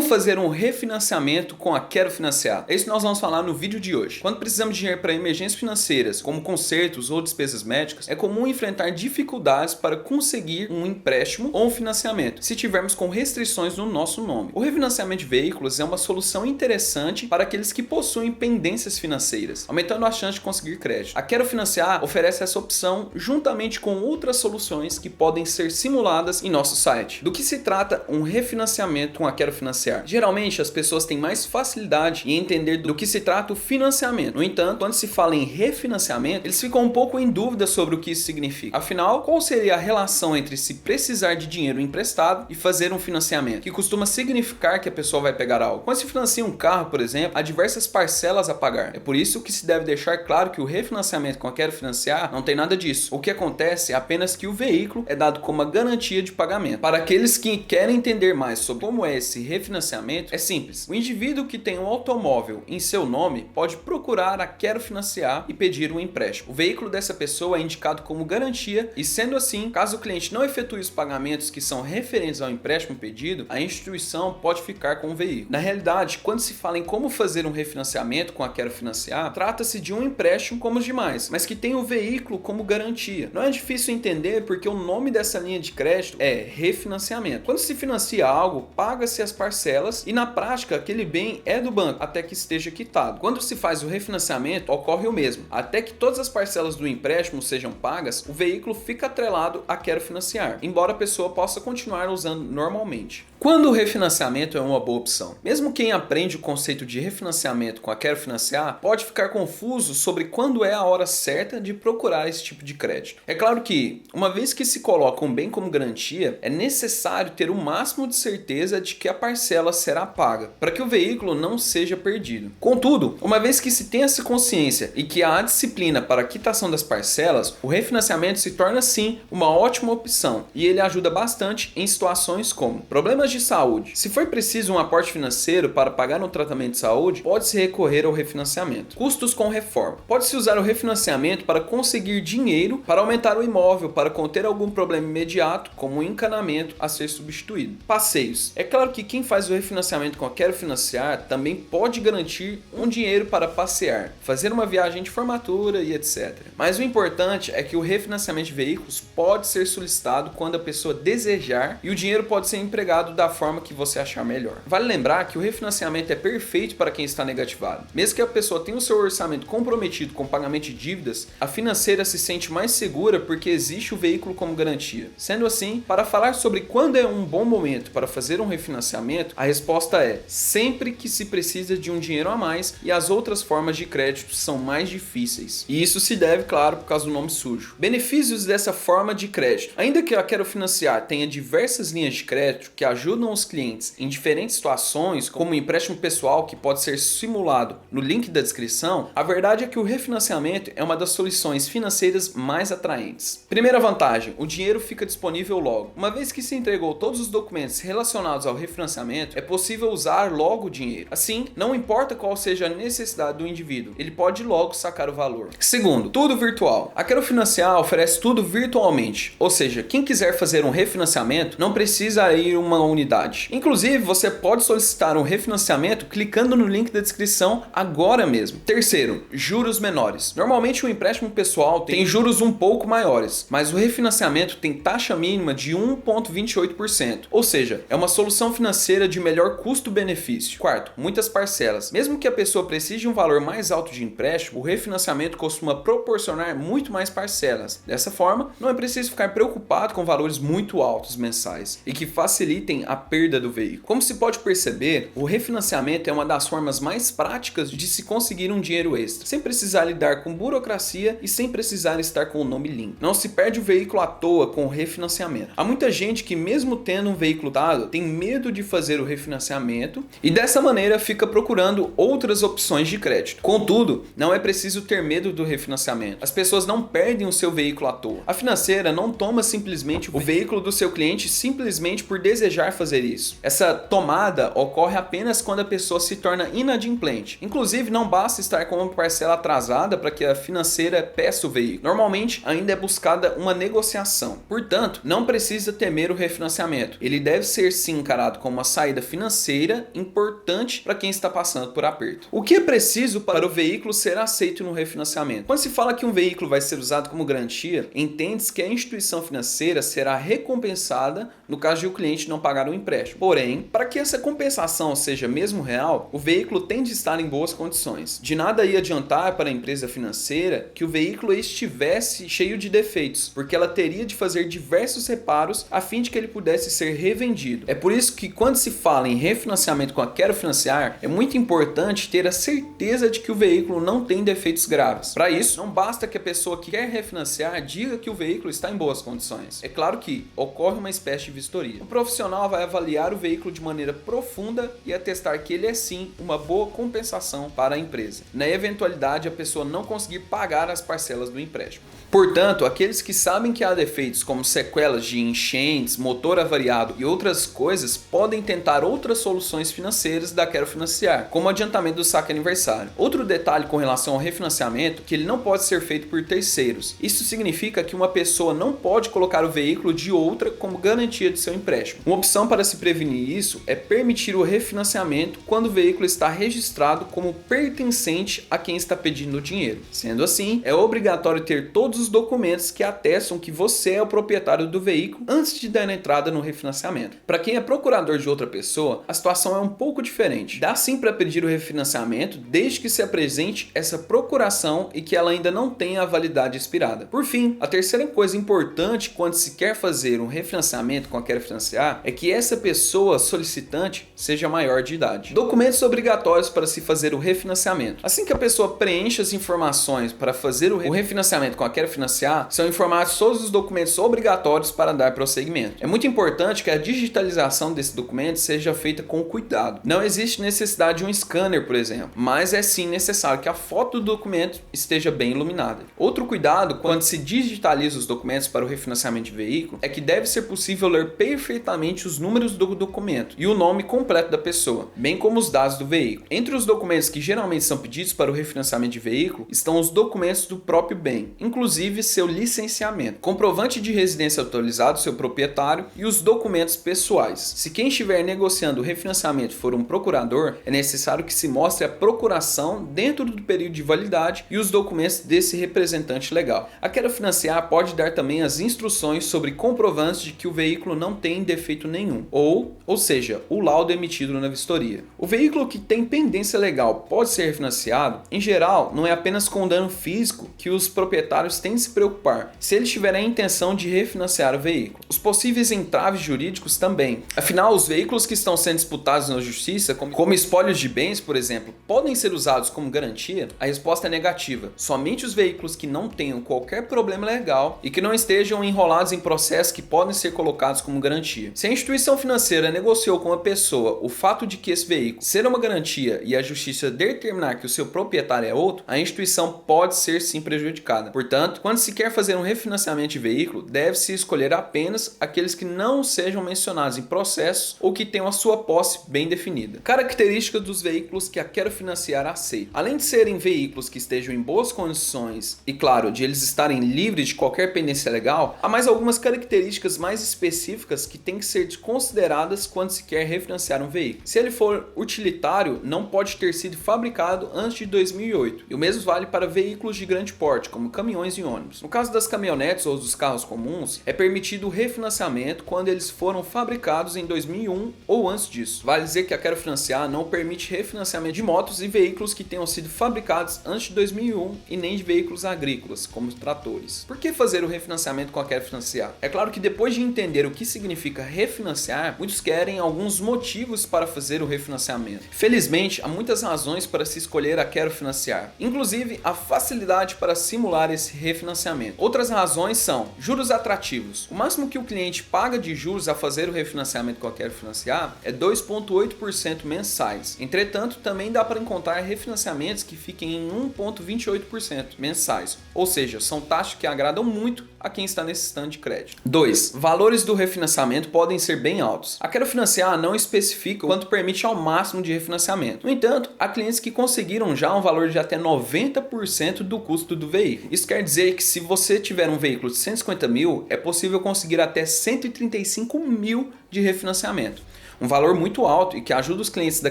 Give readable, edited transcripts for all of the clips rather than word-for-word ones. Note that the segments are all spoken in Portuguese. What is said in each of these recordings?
fazer um refinanciamento com a Quero Financiar? É isso que nós vamos falar no vídeo de hoje. Quando precisamos de dinheiro para emergências financeiras, como consertos ou despesas médicas, é comum enfrentar dificuldades para conseguir um empréstimo ou um financiamento, se tivermos com restrições no nosso nome. O refinanciamento de veículos é uma solução interessante para aqueles que possuem pendências financeiras, aumentando a chance de conseguir crédito. A Quero Financiar oferece essa opção juntamente com outras soluções que podem ser simuladas em nosso site. Do que se trata um refinanciamento com a Quero Financiar? Geralmente as pessoas têm mais facilidade em entender do que se trata o financiamento. No entanto, quando se fala em refinanciamento, eles ficam um pouco em dúvida sobre o que isso significa. Afinal, qual seria a relação entre se precisar de dinheiro emprestado e fazer um financiamento, que costuma significar que a pessoa vai pegar algo? Quando se financia um carro, por exemplo, há diversas parcelas a pagar. É por isso que se deve deixar claro que o refinanciamento com a Quero Financiar não tem nada disso. O que acontece é apenas que o veículo é dado como uma garantia de pagamento. Para aqueles que querem entender mais sobre como é esse refinanciamento, é simples. O indivíduo que tem um automóvel em seu nome pode procurar a Quero Financiar e pedir um empréstimo. O veículo dessa pessoa é indicado como garantia e, sendo assim, caso o cliente não efetue os pagamentos que são referentes ao empréstimo pedido, a instituição pode ficar com o veículo. Na realidade, quando se fala em como fazer um refinanciamento com a Quero Financiar, trata-se de um empréstimo como os demais, mas que tem o veículo como garantia. Não é difícil entender porque o nome dessa linha de crédito é refinanciamento. Quando se financia algo, paga-se as parcelas e na prática aquele bem é do banco até que esteja quitado. Quando se faz o refinanciamento, ocorre o mesmo. Até que todas as parcelas do empréstimo sejam pagas, o veículo fica atrelado a Quero Financiar, embora a pessoa possa continuar usando normalmente. Quando o refinanciamento é uma boa opção? Mesmo quem aprende o conceito de refinanciamento com a Quero Financiar pode ficar confuso sobre quando é a hora certa de procurar esse tipo de crédito. É claro que, uma vez que se coloca um bem como garantia, é necessário ter o máximo de certeza de que a parcela será paga, para que o veículo não seja perdido. Contudo, uma vez que se tem essa consciência e que há disciplina para a quitação das parcelas, o refinanciamento se torna sim uma ótima opção e ele ajuda bastante em situações como problemas de saúde. Se for preciso um aporte financeiro para pagar um tratamento de saúde, pode-se recorrer ao refinanciamento. Custos com reforma. Pode-se usar o refinanciamento para conseguir dinheiro para aumentar o imóvel, para conter algum problema imediato, como um encanamento a ser substituído. Passeios. É claro que quem faz o refinanciamento com a Quero Financiar também pode garantir um dinheiro para passear, fazer uma viagem de formatura e etc. Mas o importante é que o refinanciamento de veículos pode ser solicitado quando a pessoa desejar e o dinheiro pode ser empregado da forma que você achar melhor. Vale lembrar que o refinanciamento é perfeito para quem está negativado. Mesmo que a pessoa tenha o seu orçamento comprometido com pagamento de dívidas, a financeira se sente mais segura porque existe o veículo como garantia. Sendo assim, para falar sobre quando é um bom momento para fazer um refinanciamento, a resposta é sempre que se precisa de um dinheiro a mais e as outras formas de crédito são mais difíceis. E isso se deve, claro, por causa do nome sujo. Benefícios dessa forma de crédito. Ainda que a Quero Financiar tenha diversas linhas de crédito que ajudam os clientes em diferentes situações, como o empréstimo pessoal que pode ser simulado no link da descrição, a verdade é que o refinanciamento é uma das soluções financeiras mais atraentes. Primeira vantagem, o dinheiro fica disponível logo. Uma vez que se entregou todos os documentos relacionados ao refinanciamento, é possível usar logo o dinheiro. Assim, não importa qual seja a necessidade do indivíduo, ele pode logo sacar o valor. Segundo, tudo virtual. A Quero Financiar oferece tudo virtualmente, ou seja, quem quiser fazer um refinanciamento não precisa ir a uma unidade. Inclusive, você pode solicitar um refinanciamento clicando no link da descrição agora mesmo. Terceiro, juros menores. Normalmente o empréstimo pessoal tem juros um pouco maiores, mas o refinanciamento tem taxa mínima de 1,28%, ou seja, é uma solução financeira de melhor custo-benefício. Quarto, muitas parcelas. Mesmo que a pessoa precise de um valor mais alto de empréstimo, o refinanciamento costuma proporcionar muito mais parcelas. Dessa forma, não é preciso ficar preocupado com valores muito altos mensais e que facilitem a perda do veículo. Como se pode perceber, o refinanciamento é uma das formas mais práticas de se conseguir um dinheiro extra, sem precisar lidar com burocracia e sem precisar estar com o nome limpo. Não se perde o veículo à toa com o refinanciamento. Há muita gente que, mesmo tendo um veículo dado, tem medo de fazer o refinanciamento e dessa maneira fica procurando outras opções de crédito. Contudo, não é preciso ter medo do refinanciamento. As pessoas não perdem o seu veículo à toa. A financeira não toma simplesmente o veículo do seu cliente simplesmente por desejar fazer isso. Essa tomada ocorre apenas quando a pessoa se torna inadimplente. Inclusive, não basta estar com uma parcela atrasada para que a financeira peça o veículo. Normalmente, ainda é buscada uma negociação. Portanto, não precisa temer o refinanciamento. Ele deve ser sim encarado como uma saída saída financeira importante para quem está passando por aperto. O que é preciso para o veículo ser aceito no refinanciamento? Quando se fala que um veículo vai ser usado como garantia, entende-se que a instituição financeira será recompensada no caso de o cliente não pagar o empréstimo. Porém, para que essa compensação seja mesmo real, o veículo tem de estar em boas condições. De nada ia adiantar para a empresa financeira que o veículo estivesse cheio de defeitos, porque ela teria de fazer diversos reparos a fim de que ele pudesse ser revendido. É por isso que quando se fala em refinanciamento com a Quero Financiar, é muito importante ter a certeza de que o veículo não tem defeitos graves. Para isso, não basta que a pessoa que quer refinanciar diga que o veículo está em boas condições. É claro que ocorre uma espécie de vistoria. O profissional vai avaliar o veículo de maneira profunda e atestar que ele é sim uma boa compensação para a empresa, na eventualidade a pessoa não conseguir pagar as parcelas do empréstimo. Portanto, aqueles que sabem que há defeitos como sequelas de enchentes, motor avariado e outras coisas podem tentar outras soluções financeiras da Quero Financiar, como o adiantamento do saque aniversário. Outro detalhe com relação ao refinanciamento é que ele não pode ser feito por terceiros. Isso significa que uma pessoa não pode colocar o veículo de outra como garantia de seu empréstimo. Uma opção para se prevenir isso é permitir o refinanciamento quando o veículo está registrado como pertencente a quem está pedindo o dinheiro. Sendo assim, é obrigatório ter todos os documentos que atestam que você é o proprietário do veículo antes de dar entrada no refinanciamento. Para quem é procurador de outra pessoa, a situação é um pouco diferente. Dá sim para pedir o refinanciamento desde que se apresente essa procuração e que ela ainda não tenha a validade expirada. Por fim, a terceira coisa importante quando se quer fazer um refinanciamento com a Quero Financiar é que essa pessoa solicitante seja maior de idade. Documentos obrigatórios para se fazer o refinanciamento. Assim que a pessoa preenche as informações para fazer o refinanciamento com a Quero Financiar, são informados todos os documentos obrigatórios para dar prosseguimento. É muito importante que a digitalização desse documento seja feita com cuidado. Não existe necessidade de um scanner, por exemplo, mas é sim necessário que a foto do documento esteja bem iluminada. Outro cuidado quando se digitaliza os documentos para o refinanciamento de veículo é que deve ser possível ler perfeitamente os números do documento e o nome completo da pessoa, bem como os dados do veículo. Entre os documentos que geralmente são pedidos para o refinanciamento de veículo estão os documentos do próprio bem, inclusive seu licenciamento, comprovante de residência atualizado do seu proprietário e os documentos pessoais. Se quem estiver negociando o refinanciamento for um procurador, é necessário que se mostre a procuração dentro do período de validade e os documentos desse representante legal. A Quero Financiar pode dar também as instruções sobre comprovantes de que o veículo não tem defeito nenhum, ou seja, o laudo emitido na vistoria. O veículo que tem pendência legal pode ser refinanciado? Em geral, não é apenas com dano físico que os proprietários têm de se preocupar, se eles tiverem a intenção de refinanciar o veículo. Os possíveis entraves jurídicos também. Afinal, os veículos que estão sendo disputados na justiça, como espólios de bens, por exemplo, podem ser usados como garantia? A resposta é negativa. Somente os veículos que não tenham qualquer problema legal e que não estejam enrolados em processos que podem ser colocados como garantia. Se a instituição financeira negociou com a pessoa o fato de que esse veículo ser uma garantia e a justiça determinar que o seu proprietário é outro, a instituição pode ser sim prejudicada. Portanto, quando se quer fazer um refinanciamento de veículo, deve-se escolher apenas aqueles que não sejam mencionados em processos ou que tenham a sua posse bem definida. Características dos veículos que a Quero Financiar aceita. Além de serem veículos que estejam em boas condições e, claro, de eles estarem livres de qualquer pendência legal, há mais algumas características mais específicas que têm que ser consideradas quando se quer refinanciar um veículo. Se ele for utilitário, não pode ter sido fabricado antes de 2008. E o mesmo vale para veículos de grande porte, como caminhões e ônibus. No caso das caminhonetes ou dos carros comuns, é permitido o refinanciamento quando eles foram fabricados em 2001 ou antes disso. Vale dizer que a Quero Financiar não permite refinanciamento de motos e veículos que tenham sido fabricados antes de 2001 e nem de veículos agrícolas, como tratores. Por que fazer o refinanciamento com a Quero Financiar? É claro que depois de entender o que significa refinanciar, muitos querem alguns motivos para fazer o refinanciamento. Felizmente, há muitas razões para se escolher a Quero Financiar, inclusive a facilidade para simular esse refinanciamento. Outras razões são juros atrativos. O máximo que o cliente paga de juros a fazer o refinanciamento com a Quero Financiar é 2,8% mensais. Entretanto, também dá para encontrar refinanciamentos que fiquem em 1,28% mensais, ou seja, são taxas que agradam muito a quem está necessitando de crédito. 2. Valores do refinanciamento podem ser bem altos. A Quero Financiar não especifica quanto permite ao máximo de refinanciamento. No entanto, há clientes que conseguiram já um valor de até 90% do custo do veículo. Isso quer dizer que se você tiver um veículo de 150 mil, é possível conseguir até 135 mil de refinanciamento. Um valor muito alto e que ajuda os clientes da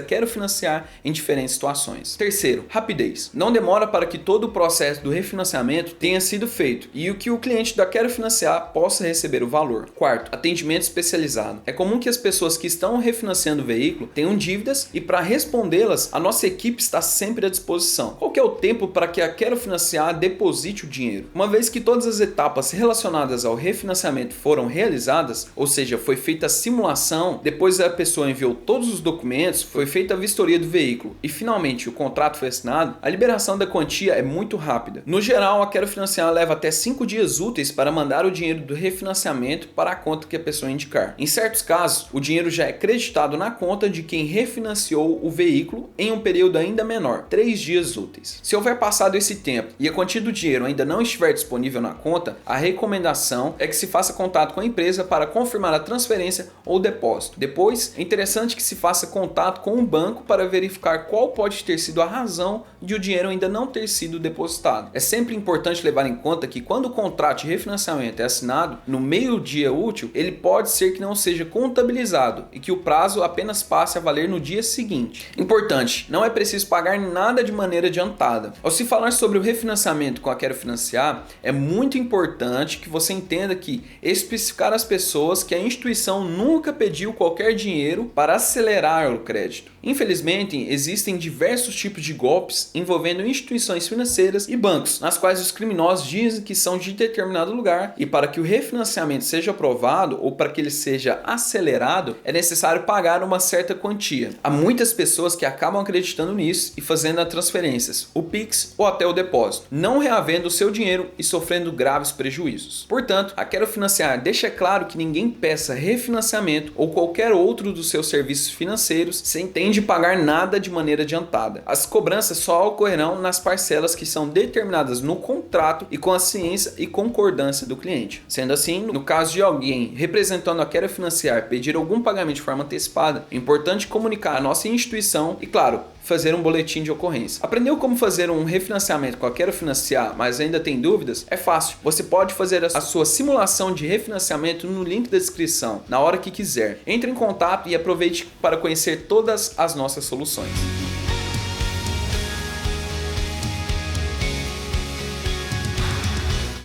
Quero Financiar em diferentes situações. Terceiro, rapidez. Não demora para que todo o processo do refinanciamento tenha sido feito e que o cliente da Quero Financiar possa receber o valor. Quarto, atendimento especializado. É comum que as pessoas que estão refinanciando o veículo tenham dívidas e para respondê-las, a nossa equipe está sempre à disposição. Qual que é o tempo para que a Quero Financiar deposite o dinheiro? Uma vez que todas as etapas relacionadas ao refinanciamento foram realizadas, ou seja, foi feita a simulação, depois a pessoa enviou todos os documentos, foi feita a vistoria do veículo e finalmente o contrato foi assinado, a liberação da quantia é muito rápida. No geral, a Quero Financiar leva até 5 dias úteis para mandar o dinheiro do refinanciamento para a conta que a pessoa indicar. Em certos casos, o dinheiro já é creditado na conta de quem refinanciou o veículo em um período ainda menor, 3 dias úteis. Se houver passado esse tempo e a quantia do dinheiro ainda não estiver disponível na conta, a recomendação é que se faça contato com a empresa para confirmar a transferência ou depósito. Depois, é interessante que se faça contato com o banco para verificar qual pode ter sido a razão de o dinheiro ainda não ter sido depositado. É sempre importante levar em conta que quando o contrato de refinanciamento é assinado no meio dia útil, ele pode ser que não seja contabilizado e que o prazo apenas passe a valer no dia seguinte. Importante, não é preciso pagar nada de maneira adiantada. Ao se falar sobre o refinanciamento com a Quero Financiar, é muito importante que você entenda que especificar às pessoas que a instituição nunca pediu qualquer dinheiro para acelerar o crédito. Infelizmente, existem diversos tipos de golpes envolvendo instituições financeiras e bancos, nas quais os criminosos dizem que são de determinado lugar e para que o refinanciamento seja aprovado ou para que ele seja acelerado, é necessário pagar uma certa quantia. Há muitas pessoas que acabam acreditando nisso e fazendo as transferências, o Pix ou até o depósito, não reavendo o seu dinheiro e sofrendo graves prejuízos. Portanto, a Quero Financiar deixa claro que ninguém peça refinanciamento ou qualquer outro dos seus serviços financeiros sem ter de pagar nada de maneira adiantada. As cobranças só ocorrerão nas parcelas que são determinadas no contrato e com a ciência e concordância do cliente. Sendo assim, no caso de alguém representando a Quero Financiar pedir algum pagamento de forma antecipada, é importante comunicar à nossa instituição e, claro, fazer um boletim de ocorrência. Aprendeu como fazer um refinanciamento com a Quero Financiar, mas ainda tem dúvidas? É fácil. Você pode fazer a sua simulação de refinanciamento no link da descrição, na hora que quiser. Entre em contato e aproveite para conhecer todas as nossas soluções.